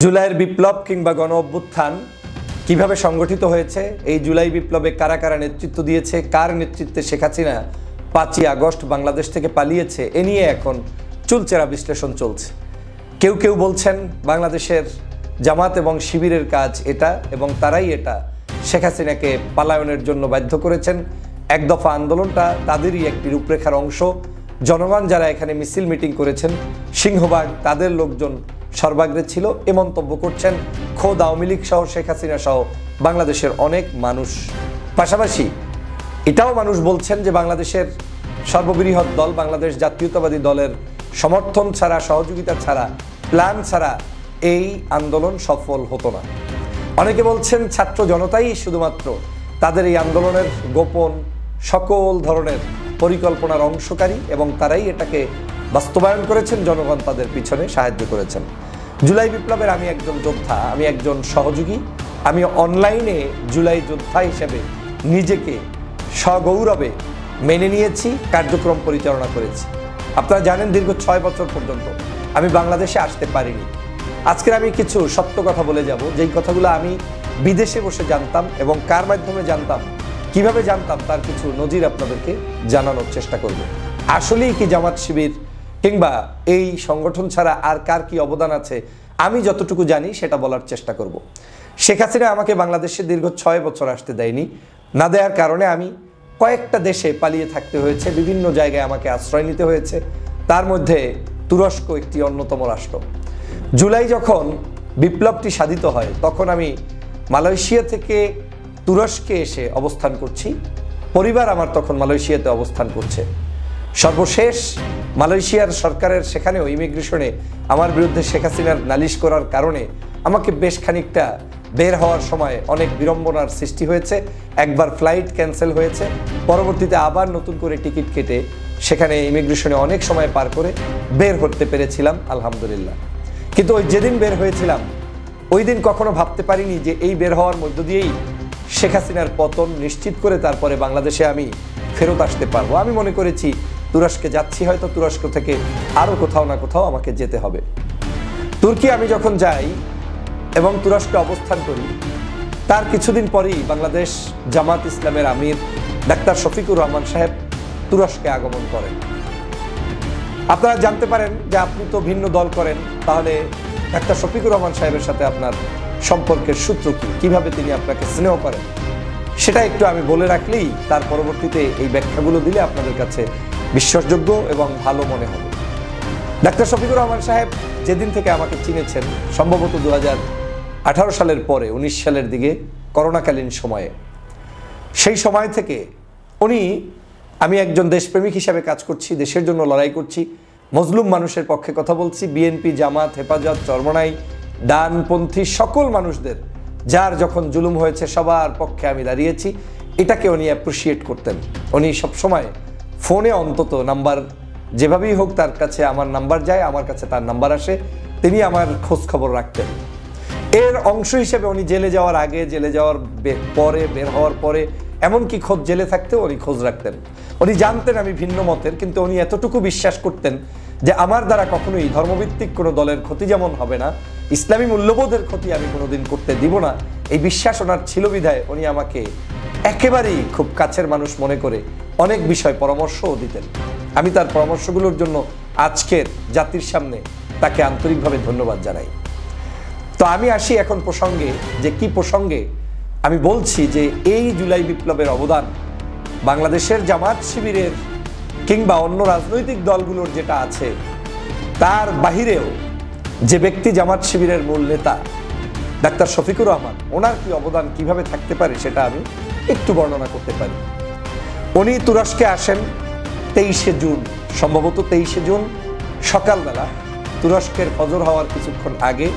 জুলাইয়ের বিপ্লব কিংবা গণ অভ্যুত্থান কিভাবে সংগঠিত হয়েছে, এই জুলাই বিপ্লবে কারা কারা নেতৃত্ব দিয়েছে, কার নেতৃত্বে শেখ হাসিনা 5ই আগস্ট বাংলাদেশ থেকে পালিয়েছে, এ নিয়ে এখন চুলচেরা বিশ্লেষণ চলছে। কেউ কেউ বলছেন বাংলাদেশের জামাত এবং শিবিরের কাজ এটা এবং তারাই এটা শেখ হাসিনাকে পালায়নের জন্য বাধ্য করেছেন। এক দফা আন্দোলনটা তাদেরই একটি রূপরেখার অংশ। জনগণ যারা এখানে মিছিল মিটিং করেছেন, সিংহভাগ তাদের লোকজন সর্বাগ্রে ছিল, এ মন্তব্য করছেন খোদ আওয়ামী লীগ সহ শেখ হাসিনা সহ বাংলাদেশের অনেক মানুষ। পাশাপাশি এটাও মানুষ বলছেন যে বাংলাদেশের সর্ববৃহৎ দল বাংলাদেশ জাতীয়তাবাদী দলের সমর্থন ছাড়া, সহযোগিতা ছাড়া, প্ল্যান ছাড়া এই আন্দোলন সফল হতো না। অনেকে বলছেন ছাত্র জনতাই শুধুমাত্র তাদের এই আন্দোলনের গোপন সকল ধরনের পরিকল্পনার অংশকারী এবং তারাই এটাকে বাস্তবায়ন করেছেন, জনগণ তাদের পিছনে সাহায্য করেছেন। জুলাই বিপ্লবের আমি একজন যোদ্ধা, আমি একজন সহযোগী, আমি অনলাইনে জুলাই যোদ্ধা হিসেবে নিজেকে সগৌরবে মেনে নিয়েছি, কার্যক্রম পরিচালনা করেছি। আপনারা জানেন দীর্ঘ 6 বছর পর্যন্ত আমি বাংলাদেশে আসতে পারিনি। আজকের আমি কিছু সত্য কথা বলে যাব, যেই কথাগুলো আমি বিদেশে বসে জানতাম এবং কার মাধ্যমে জানতাম, কিভাবে জানতাম, তার কিছু নজির আপনাদেরকে জানানোর চেষ্টা করব। আসলেই কি জামাত শিবির কিংবা এই সংগঠন ছাড়া আর কার কি অবদান আছে আমি যতটুকু জানি সেটা বলার চেষ্টা করব। শেখ হাসিনা আমাকে বাংলাদেশে দীর্ঘ 6 বছর আসতে দেয়নি। না দেওয়ার কারণে আমি কয়েকটা দেশে পালিয়ে থাকতে হয়েছে, বিভিন্ন জায়গায় আমাকে আশ্রয় নিতে হয়েছে, তার মধ্যে তুরস্ক একটি অন্যতম রাষ্ট্র। জুলাই যখন বিপ্লবটি সাধিত হয় তখন আমি মালয়েশিয়া থেকে তুরস্কে এসে অবস্থান করছি। পরিবার আমার তখন মালয়েশিয়াতে অবস্থান করছে। সর্বশেষ মালয়েশিয়ার সরকারের সেখানেও ইমিগ্রেশনে আমার বিরুদ্ধে শেখ হাসিনার নালিশ করার কারণে আমাকে বেশ খানিকটা বের হওয়ার সময় অনেক বিড়ম্বনার সৃষ্টি হয়েছে। একবার ফ্লাইট ক্যান্সেল হয়েছে, পরবর্তীতে আবার নতুন করে টিকিট কেটে সেখানে ইমিগ্রেশনে অনেক সময় পার করে বের হতে পেরেছিলাম, আলহামদুলিল্লাহ। কিন্তু ওই যেদিন বের হয়েছিলাম ওই দিন কখনো ভাবতে পারিনি যে এই বের হওয়ার মধ্য দিয়েই শেখ হাসিনার পতন নিশ্চিত করে তারপরে বাংলাদেশে আমি ফেরত আসতে পারবো। আমি মনে করেছি তুরস্কে যাচ্ছি, হয়তো তুরস্ক থেকে আরও কোথাও না কোথাও আমাকে যেতে হবে। তুর্কি আমি যখন যাই এবং তুরস্কে অবস্থান করি, তার কিছুদিন পরেই বাংলাদেশ জামাত ইসলামের আমির ডাক্তার শফিকুর রহমান সাহেব তুরস্কে আগমন করেন। আপনারা জানতে পারেন যে আপনি তো ভিন্ন দল করেন, তাহলে ডাক্তার শফিকুর রহমান সাহেবের সাথে আপনার সম্পর্কের সূত্র কি, কিভাবে তিনি আপনাকে স্নেহ করেন, সেটা একটু আমি বলে রাখলেই তার পরবর্তীতে এই ব্যাখ্যাগুলো দিলে আপনাদের কাছে বিশ্বাসযোগ্য এবং ভালো মনে হবে। ডাক্তার শফিকুর রহমান সাহেব যেদিন থেকে আমাকে চিনেছেন, সম্ভবত 2018 সালের পরে 19 সালের দিকে করোনাকালীন সময়ে, সেই সময় থেকে আমি একজন দেশপ্রেমিক হিসাবে কাজ করছি, দেশের জন্য লড়াই করছি, মজলুম মানুষের পক্ষে কথা বলছি। বিএনপি, জামাত, হেফাজত, চরমনাই, ডানপন্থী সকল মানুষদের যার যখন জুলুম হয়েছে সবার পক্ষে আমি দাঁড়িয়েছি, এটাকে উনি অ্যাপ্রিসিয়েট করতেন। উনি সবসময় ফোনে অন্তত নাম্বার যেভাবেই হোক তার কাছে আমার নাম্বার যায়, আমার কাছে তার নাম্বার আসে, তিনি আমার খোঁজ খবর রাখতেন। এর অংশ হিসেবে উনি জেলে যাওয়ার আগে, জেলে যাওয়ার পরে, বের হওয়ার পরে, এমনকি খোঁজ জেলে থাকতেও উনি খোঁজ রাখতেন। উনি জানতেন আমি ভিন্ন মতের, কিন্তু উনি এতটুকু বিশ্বাস করতেন যে আমার দ্বারা কখনোই ধর্মভিত্তিক কোনো দলের ক্ষতি যেমন হবে না, ইসলামী মূল্যবোধের ক্ষতি আমি কোনোদিন করতে দিব না। এই বিশ্বাস ওনার ছিল বিধায় উনি আমাকে একেবারেই খুব কাছের মানুষ মনে করে অনেক বিষয় পরামর্শও দিতেন। আমি তার পরামর্শগুলোর জন্য আজকের জাতির সামনে তাকে আন্তরিকভাবে ধন্যবাদ জানাই। তো আমি আসি এখন প্রসঙ্গে, যে কি প্রসঙ্গে আমি বলছি যে এই জুলাই বিপ্লবের অবদান বাংলাদেশের জামাত শিবিরের কিংবা অন্য রাজনৈতিক দলগুলোর যেটা আছে তার বাহিরেও যে ব্যক্তি জামাত শিবিরের মূল নেতা ডাক্তার শফিকুর রহমান, ওনার কি অবদান কিভাবে থাকতে পারে সেটা আমি একটু বর্ণনা করতে পারি। উনি তুরস্কে আসেন 23শে জুন, সম্ভবত 23শে জুন সকালবেলা, তুরস্কের ফজর হওয়ার কিছুক্ষণ আগে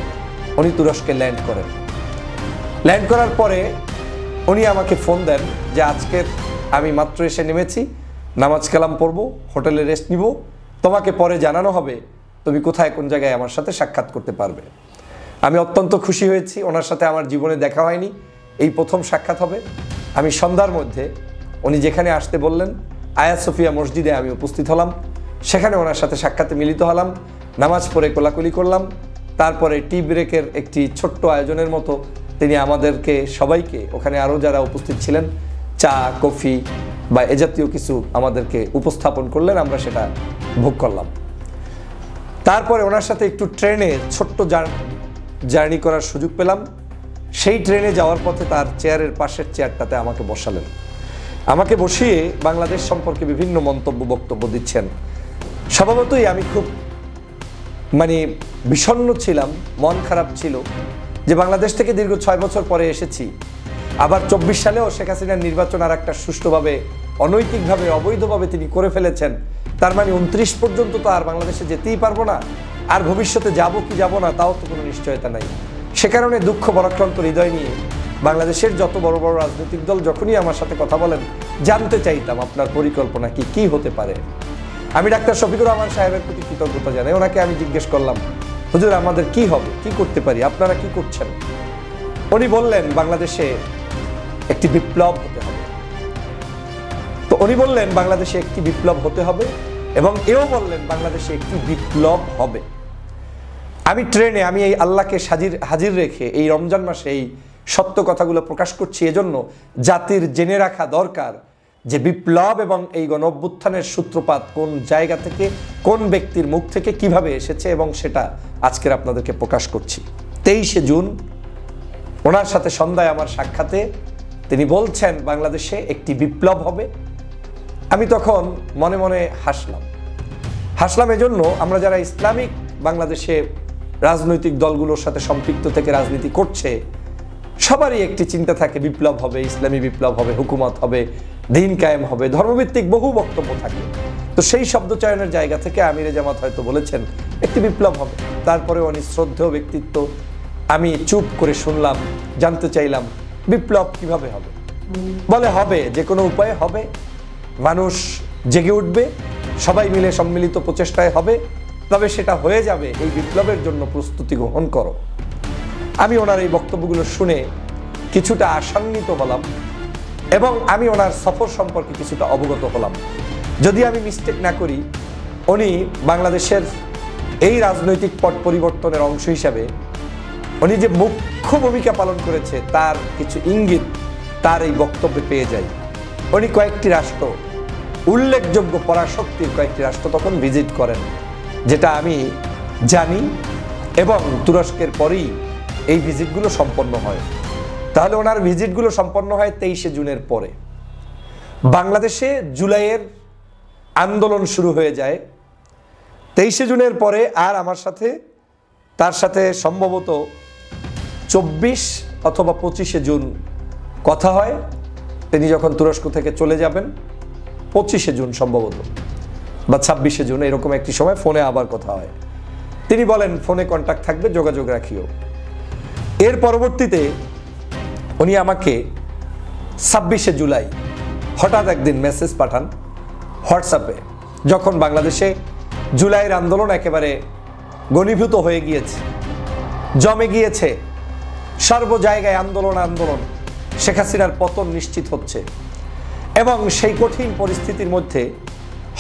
উনি তুরস্কে ল্যান্ড করেন। ল্যান্ড করার পরে উনি আমাকে ফোন দেন যে আজকের আমি মাত্র এসে নেমেছি, নামাজ কালাম পড়ব, হোটেলে রেস্ট নিব, তোমাকে পরে জানানো হবে তুমি কোথায় কোন জায়গায় আমার সাথে সাক্ষাৎ করতে পারবে। আমি অত্যন্ত খুশি হয়েছি, ওনার সাথে আমার জীবনে দেখা হয়নি, এই প্রথম সাক্ষাৎ হবে। আমি সন্ধ্যার মধ্যে উনি যেখানে আসতে বললেন আয়া সোফিয়া মসজিদে আমি উপস্থিত হলাম, সেখানে ওনার সাথে সাক্ষাতে মিলিত হলাম, নামাজ পড়ে কোলাকুলি করলাম, তারপরে টি ব্রেকের একটি ছোট্ট আয়োজনের মতো তিনি আমাদেরকে সবাইকে, ওখানে আরও যারা উপস্থিত ছিলেন, চা কফি বা এ জাতীয় কিছু আমাদেরকে উপস্থাপন করলেন, আমরা সেটা ভোগ করলাম। তারপরে ওনার সাথে একটু ট্রেনে ছোট্ট জার্নি করার সুযোগ পেলাম। সেই ট্রেনে যাওয়ার পথে তার চেয়ারের পাশের চেয়ারটাতে আমাকে বসালেন। আমাকে বসিয়ে বাংলাদেশ সম্পর্কে বিভিন্ন মন্তব্য বক্তব্য দিচ্ছেন। স্বভাবতই আমি খুব বিষণ্ণ ছিলাম, মন খারাপ ছিল যে বাংলাদেশ থেকে দীর্ঘ 6 বছর পরে এসেছি, আবার 24 সালেও শেখ হাসিনার নির্বাচন আর একটা সুষ্ঠুভাবে, অনৈতিকভাবে, অবৈধভাবে তিনি করে ফেলেছেন। তার 29 পর্যন্ত তো আর বাংলাদেশে যেতেই পারবো না, আর ভবিষ্যতে যাব কি যাব না তাও তো কোনো নিশ্চয়তা নাই। সে কারণে দুঃখ বরাক্রান্ত হৃদয় নিয়ে বাংলাদেশের যত বড় বড় রাজনৈতিক দল যখনই আমার সাথে কথা বলেন, জানতে চাইতাম আপনার পরিকল্পনা কি হতে পারে। আমি ডাক্তার শফিকুর রহমান সাহেবের প্রতি কৃতজ্ঞতা জানাই। ওনাকে আমি জিজ্ঞেস করলাম, হুজুর আমাদের কি হবে, কি করতে পারি, আপনারা কি করছেন? উনি বললেন বাংলাদেশে একটি বিপ্লব হতে হবে। তো উনি বললেন বাংলাদেশে একটি বিপ্লব হতে হবে এবং এও বললেন বাংলাদেশে একটি বিপ্লব হবে। আমি ট্রেনে এই আল্লাহকে হাজির রেখে এই রমজান মাসে এই সত্য কথাগুলো প্রকাশ করছি এজন্য, জাতির জেনে রাখা দরকার যে বিপ্লব এবং এই গণ অভ্যুত্থানের সূত্রপাত কোন জায়গা থেকে, কোন ব্যক্তির মুখ থেকে কিভাবে এসেছে, এবং সেটা আজকের আপনাদেরকে প্রকাশ করছি। 23শে জুন ওনার সাথে সন্ধ্যায় আমার সাক্ষাতে তিনি বলছেন বাংলাদেশে একটি বিপ্লব হবে। আমি তখন মনে মনে হাসলাম এজন্য, আমরা যারা ইসলামিক বাংলাদেশে রাজনৈতিক দলগুলোর সাথে সম্পৃক্ত থেকে রাজনীতি করছে, সবারই একটি চিন্তা থাকে বিপ্লব হবে, ইসলামী বিপ্লব হবে, হুকুমত হবে, দিন কায়েম হবে, ধর্মভিত্তিক বহু বক্তব্য থাকে। তো সেই শব্দ চয়নের জায়গা থেকে আমিরে জামাত হয়তো বলেছেন একটি বিপ্লব হবে। তারপরে উনি শ্রদ্ধেয় ব্যক্তিত্ব, আমি চুপ করে শুনলাম, জানতে চাইলাম বিপ্লব কিভাবে হবে। বলে হবে, যে কোনো উপায়ে হবে, মানুষ জেগে উঠবে, সবাই মিলে সম্মিলিত প্রচেষ্টায় হবে, তবে সেটা হয়ে যাবে। এই বিপ্লবের জন্য প্রস্তুতি গ্রহণ করো। আমি ওনার এই বক্তব্যগুলো শুনে কিছুটা আশান্বিত হলাম এবং আমি ওনার সফর সম্পর্কে কিছুটা অবগত হলাম। যদি আমি মিস্টেক না করি, উনি বাংলাদেশের এই রাজনৈতিক পট পরিবর্তনের অংশ হিসাবে উনি যে মুখ্য ভূমিকা পালন করেছে তার কিছু ইঙ্গিত তার এই বক্তব্যে পেয়ে যাই। উনি কয়েকটি রাষ্ট্র, উল্লেখযোগ্য পরাশক্তির কয়েকটি রাষ্ট্র তখন ভিজিট করেন, যেটা আমি জানি, এবং তুরস্কের পরেই এই ভিজিটগুলো সম্পন্ন হয়। তাহলে ওনার ভিজিটগুলো সম্পন্ন হয় 23শে জুনের পরে। বাংলাদেশে জুলাইয়ের আন্দোলন শুরু হয়ে যায় 23শে জুনের পরে। আর আমার সাথে, তার সাথে সম্ভবত 24 অথবা 25শে জুন কথা হয়। তিনি যখন তুরস্ক থেকে চলে যাবেন 25শে জুন সম্ভবত বা 26শে জুন, এরকম একটি সময় ফোনে আবার কথা হয়। তিনি বলেন ফোনে কন্ট্যাক্ট থাকবে, যোগাযোগ রাখিও। এর পরবর্তীতে উনি আমাকে 26শে জুলাই হঠাৎ একদিন মেসেজ পাঠান হোয়াটসঅ্যাপে, যখন বাংলাদেশে জুলাইয়ের আন্দোলন একেবারে ঘনীভূত হয়ে গিয়েছে, জমে গিয়েছে, সর্ব জায়গায় আন্দোলন, শেখ হাসিনার পতন নিশ্চিত হচ্ছে। এবং সেই কঠিন পরিস্থিতির মধ্যে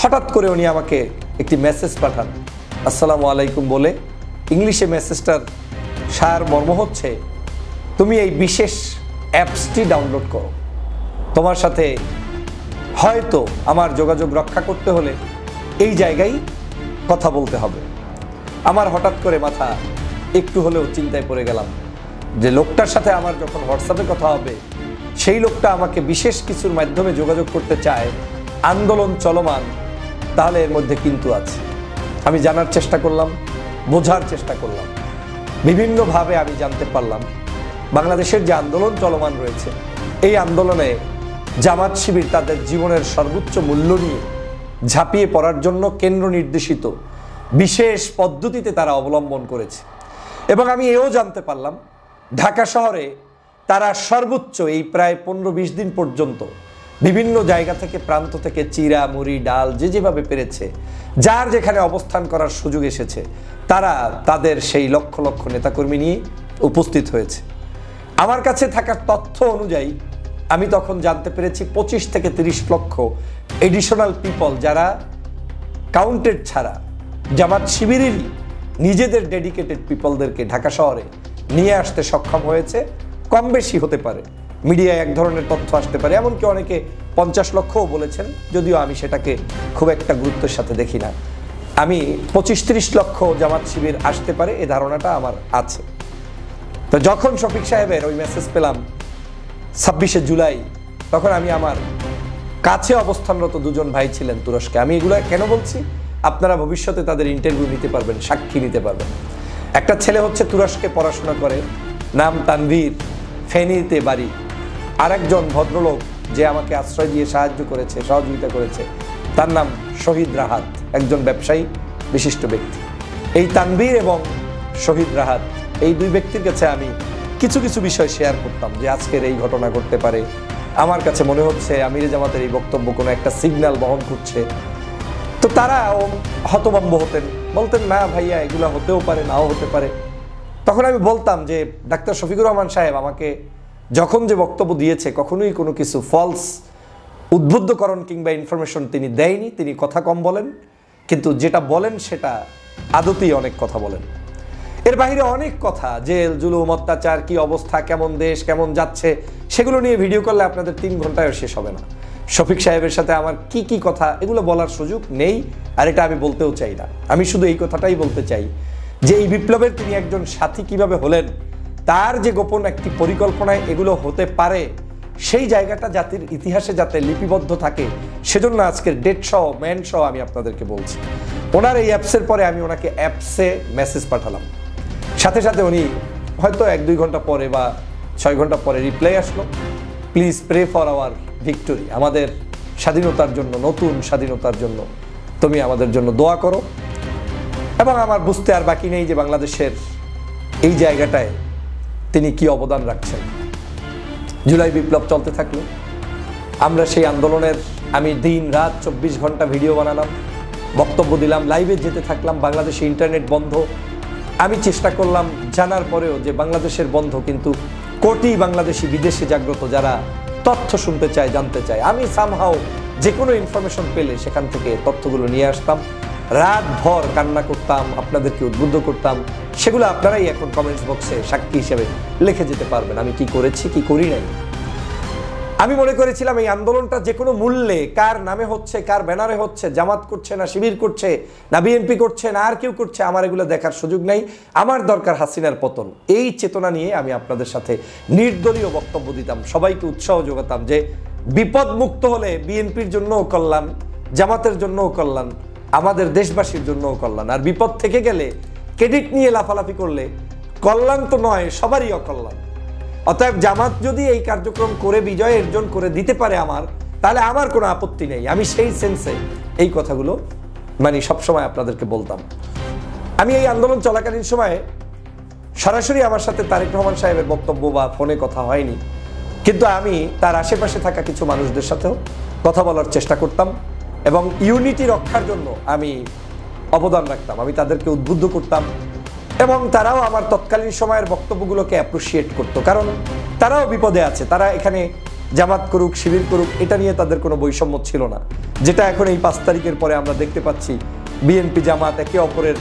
হঠাৎ করে উনি আমাকে একটি মেসেজ পাঠান, আসসালামু আলাইকুম বলে। ইংলিশে মেসেজটার সার মর্ম হচ্ছে, তুমি এই বিশেষ অ্যাপসটি ডাউনলোড করো, তোমার সাথে হয়তো আমার যোগাযোগ রক্ষা করতে হলে এই জায়গায় কথা বলতে হবে। আমার হঠাৎ করে মাথা একটু হলেও চিন্তায় পড়ে গেলাম যে লোকটার সাথে আমার যখন হোয়াটসঅ্যাপে কথা হবে, সেই লোকটা আমাকে বিশেষ কিছুর মাধ্যমে যোগাযোগ করতে চায়, আন্দোলন চলমান, তাহলে এর মধ্যে কিন্তু আছে। আমি জানার চেষ্টা করলাম, বোঝার চেষ্টা করলাম, বিভিন্নভাবে আমি জানতে পারলাম বাংলাদেশের যে আন্দোলন চলমান রয়েছে, এই আন্দোলনে জামাত শিবির তাদের জীবনের সর্বোচ্চ মূল্য নিয়ে ঝাঁপিয়ে পড়ার জন্য কেন্দ্র নির্দেশিত বিশেষ পদ্ধতিতে তারা অবলম্বন করেছে। এবং আমি এও জানতে পারলাম ঢাকা শহরে তারা সর্বোচ্চ এই প্রায় 15-20 দিন পর্যন্ত বিভিন্ন জায়গা থেকে, প্রান্ত থেকে চিরা মুড়ি ডাল যে যেভাবে পেরেছে, যার যেখানে অবস্থান করার সুযোগ এসেছে, তারা তাদের সেই লক্ষ লক্ষ নেতাকর্মী নিয়ে উপস্থিত হয়েছে। আমার কাছে থাকা তথ্য অনুযায়ী আমি তখন জানতে পেরেছি 25 থেকে 30 লক্ষ এডিশনাল পিপল, যারা কাউন্টেড ছাড়া জামাত শিবিরেরই নিজেদের ডেডিকেটেড পিপলদেরকে ঢাকা শহরে নিয়ে আসতে সক্ষম হয়েছে। কম বেশি হতে পারে, মিডিয়ায় এক ধরনের তথ্য আসতে পারে, এমনকি অনেকে 50 লক্ষও বলেছেন, যদিও আমি সেটাকে খুব একটা গুরুত্বের সাথে দেখি না। আমি 25-30 লক্ষ জামাত শিবির আসতে পারে এই ধারণাটা আমার আছে। তো যখন শফিক সাহেবের ওই মেসেজ পেলাম 26শে জুলাই, তখন আমি আমার কাছে অবস্থানরত দুজন ভাই ছিলেন তুরস্কে। আমি এগুলো কেন বলছি, আপনারা ভবিষ্যতে তাদের ইন্টারভিউ নিতে পারবেন, সাক্ষী নিতে পারবেন। একটা ছেলে হচ্ছে তুরস্কে পড়াশোনা করে, নাম তানভীর, ফেনীতে বাড়ি। আরেকজন ভদ্রলোক যে আমাকে আশ্রয় দিয়ে সাহায্য করেছে, সহযোগিতা করেছে, তার নাম শহীদ রাহাত, একজন ব্যবসায়ী, বিশিষ্ট ব্যক্তি। এই তানভীর এবং শহীদ রাহাত, এই দুই ব্যক্তির কাছে আমি কিছু কিছু বিষয় শেয়ার করতাম যে আজকের এই ঘটনা ঘটতে পারে, আমার কাছে মনে হচ্ছে আমিরে জামাতের এই বক্তব্য কোনো একটা সিগন্যাল বহন করছে। তো তারাও হতভম্ব হতেন, বলতেন না ভাইয়া এগুলো হতেও পারে, নাও হতে পারে। তখন আমি বলতাম যে ডাক্তার শফিকুর রহমান সাহেব আমাকে যখন যে বক্তব্য দিয়েছে কখনোই কোনো কিছু ফলস উদ্বুদ্ধকরণ কিংবা ইনফরমেশন তিনি দেয়নি। তিনি কথা কম বলেন, কিন্তু যেটা বলেন সেটা আদতেই অনেক কথা বলেন। এর বাইরে অনেক কথা, জেল জুলুম অত্যাচার, কি অবস্থা, কেমন দেশ কেমন যাচ্ছে, সেগুলো নিয়ে ভিডিও করলে আপনাদের 3 ঘন্টায়ও শেষ হবে না। শফিক সাহেবের সাথে আমার কি কি কথা, এগুলো বলার সুযোগ নেই, আর এটা আমি বলতেও চাই না। আমি শুধু এই কথাটাই বলতে চাই যে এই বিপ্লবের তিনি একজন সাথী কিভাবে হলেন, তার যে গোপন একটি পরিকল্পনায় এগুলো হতে পারে, সেই জায়গাটা জাতির ইতিহাসে যাতে লিপিবদ্ধ থাকে, সেজন্য আজকের ডেট সহ ম্যান সহ আমি আপনাদেরকে বলছি। ওনার এই অ্যাপসের পরে আমি ওনাকে অ্যাপসে মেসেজ পাঠালাম, সাথে সাথে উনি হয়তো 1-2 ঘন্টা পরে বা 6 ঘন্টা পরে রিপ্লাই আসলো, please pray for our victory, আমাদের স্বাধীনতার জন্য, নতুন স্বাধীনতার জন্য তুমি আমাদের জন্য দোয়া করো। এবং আমার বুঝতে আর বাকি নেই যে বাংলাদেশের এই জায়গাটায় তিনি কি অবদান রাখছেন। জুলাই বিপ্লব চলতে থাকলো, আমরা সেই আন্দোলনের আমি দিন রাত 24 ঘন্টা ভিডিও বানালাম, বক্তব্য দিলাম, লাইভে যেতে থাকলাম। বাংলাদেশে ইন্টারনেট বন্ধ, আমি চেষ্টা করলাম জানার পরেও যে বাংলাদেশের বন্ধ, কিন্তু কোটি বাংলাদেশি বিদেশে জাগ্রত যারা তথ্য শুনতে চায়, জানতে চায়, আমি সামহাও যে কোনো ইনফরমেশন পেলে সেখান থেকে তথ্যগুলো নিয়ে আসতাম, রাত ভর কান্না করতাম, আপনাদেরকে উদ্বুদ্ধ করতাম। সেগুলো আপনারাই এখন কমেন্টস বক্সে সাক্ষী হিসেবে লিখে যেতে পারবেন আমি কি করেছি কি করি নাই। আমি মনে করেছিলাম এই আন্দোলনটা যে কোনো মূল্যে, কার নামে হচ্ছে, কার ব্যানারে হচ্ছে, জামাত করছে না শিবির করছে না বিএনপি করছে না আর কেউ করছে, আমার এগুলো দেখার সুযোগ নেই, আমার দরকার হাসিনার পতন। এই চেতনা নিয়ে আমি আপনাদের সাথে নির্দলীয় বক্তব্য দিতাম, সবাইকে উৎসাহ যোগাতাম যে বিপদ মুক্ত হলে বিএনপির জন্যও কল্যাণ, জামাতের জন্যও কল্যাণ, আমাদের দেশবাসীর জন্যও কল্যাণ। আর বিপদ থেকে গেলে ক্রেডিট নিয়ে লাফালাফি করলে কল্যাণ তো নয়, সবারই অকল্যাণ। অতএব জামাত যদি এই কার্যক্রম করে বিজয় অর্জন করে দিতে পারে আমার, তাহলে আমার কোনো আপত্তি নেই। আমি সেই সেন্সে এই কথাগুলো সবসময় আপনাদেরকে বলতাম। আমি এই আন্দোলন চলাকালীন সময়ে সরাসরি আমার সাথে তারেক রহমান সাহেবের বক্তব্য বা ফোনে কথা হয়নি, কিন্তু আমি তার আশেপাশে থাকা কিছু মানুষদের সাথেও কথা বলার চেষ্টা করতাম এবং ইউনিটি রক্ষার জন্য আমি অবদান রাখতাম, আমি তাদেরকে উদ্বুদ্ধ করতাম এবং তারাও আমার তৎকালীন সময়ের বক্তব্যগুলোকে অ্যাপ্রিসিয়েট করতো, কারণ তারাও বিপদে আছে। তারা এখানে জামাত করুক শিবির করুক এটা নিয়ে তাদের কোনো বৈষম্য ছিল না, যেটা এখন এই 5 তারিখের পরে আমরা দেখতে পাচ্ছি বিএনপি জামাত একে অপরের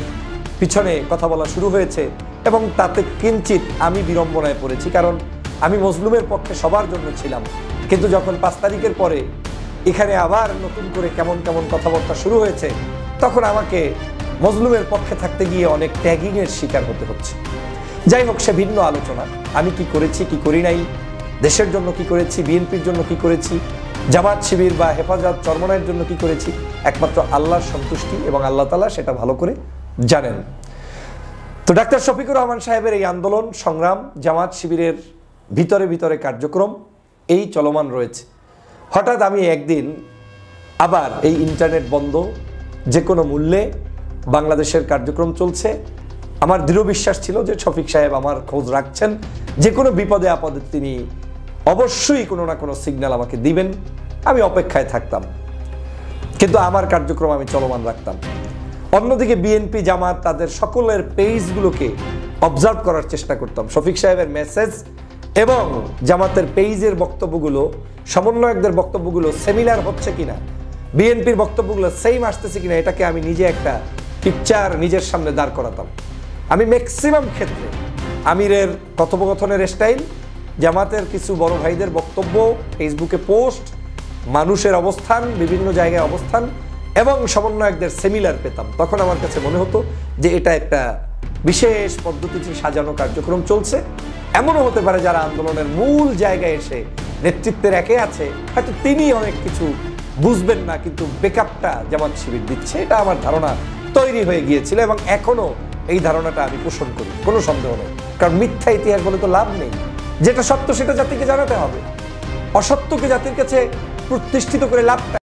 পিছনে কথা বলা শুরু হয়েছে এবং তাতে কিঞ্চিত আমি বিড়ম্বনায় পড়েছি, কারণ আমি মজলুমের পক্ষে সবার জন্য ছিলাম। কিন্তু যখন 5 তারিখের পরে এখানে আবার নতুন করে কেমন কেমন কথাবার্তা শুরু হয়েছে, তখন আমাকে মজলুমের পক্ষে থাকতে গিয়ে অনেক ট্যাগিংয়ের শিকার হতে হচ্ছে। যাই হোক, সে ভিন্ন আলোচনা। আমি কি করেছি কি করি নাই, দেশের জন্য কি করেছি, বিএনপির জন্য কি করেছি, জামাত শিবির বা হেফাজত চরমনায়ের জন্য কি করেছি, একমাত্র আল্লাহর সন্তুষ্টি এবং আল্লাহ তাআলা সেটা ভালো করে জানেন। তো ডাক্তার শফিকুর রহমান সাহেবের এই আন্দোলন সংগ্রাম, জামাত শিবিরের ভিতরে ভিতরে কার্যক্রম এই চলমান রয়েছে। হঠাৎ আমি একদিন আবার এই ইন্টারনেট বন্ধ, যে কোনো মূল্যে বাংলাদেশের কার্যক্রম চলছে, আমার দৃঢ় বিশ্বাস ছিল যে শফিক সাহেব আমার খোঁজ রাখছেন, যে কোনো বিপদে আপদে তিনি অবশ্যই কোনো না কোনো সিগন্যাল আমাকে দিবেন, আমি অপেক্ষায় থাকতাম, কিন্তু আমার কার্যক্রম আমি চলমান রাখতাম। অন্যদিকে বিএনপি জামাত তাদের সকলের পেজগুলোকে অবজার্ভ করার চেষ্টা করতাম, শফিক সাহেবের মেসেজ এবং জামাতের পেজের বক্তব্যগুলো, সমন্বয়কদের বক্তব্যগুলো সিমিলার হচ্ছে কিনা, বিএনপির বক্তব্যগুলো সেম আসতেছে কিনা, এটাকে আমি নিজে একটা পিকচার নিজের সামনে দাঁড় করাতাম। আমি ম্যাক্সিমাম ক্ষেত্রে আমিরের কথোপকথনের স্টাইল, জামাতের কিছু বড় ভাইদের বক্তব্য, ফেসবুকে পোস্ট, মানুষের অবস্থান, বিভিন্ন জায়গায় অবস্থান এবং সমন্বয়কদের সেমিলার পেতাম। তখন আমার কাছে মনে হতো যে এটা একটা বিশেষ পদ্ধতিতে সাজানো কার্যক্রম চলছে। এমনও হতে পারে যারা আন্দোলনের মূল জায়গায় এসে নেতৃত্বের একে আছে, হয়তো তিনি অনেক কিছু বুঝবেন না, কিন্তু ব্যাকআপটা জামাত শিবির দিচ্ছে, এটা আমার ধারণা তৈরি হয়ে গিয়েছিল এবং এখনো এই ধারণাটা আমি পোষণ করি, কোনো সন্দেহ নেই। কারণ মিথ্যা ইতিহাস বলে তো লাভ নেই, যেটা সত্য সেটা জাতিকে জানাতে হবে, অসত্যকে জাতির কাছে প্রতিষ্ঠিত করে লাভটা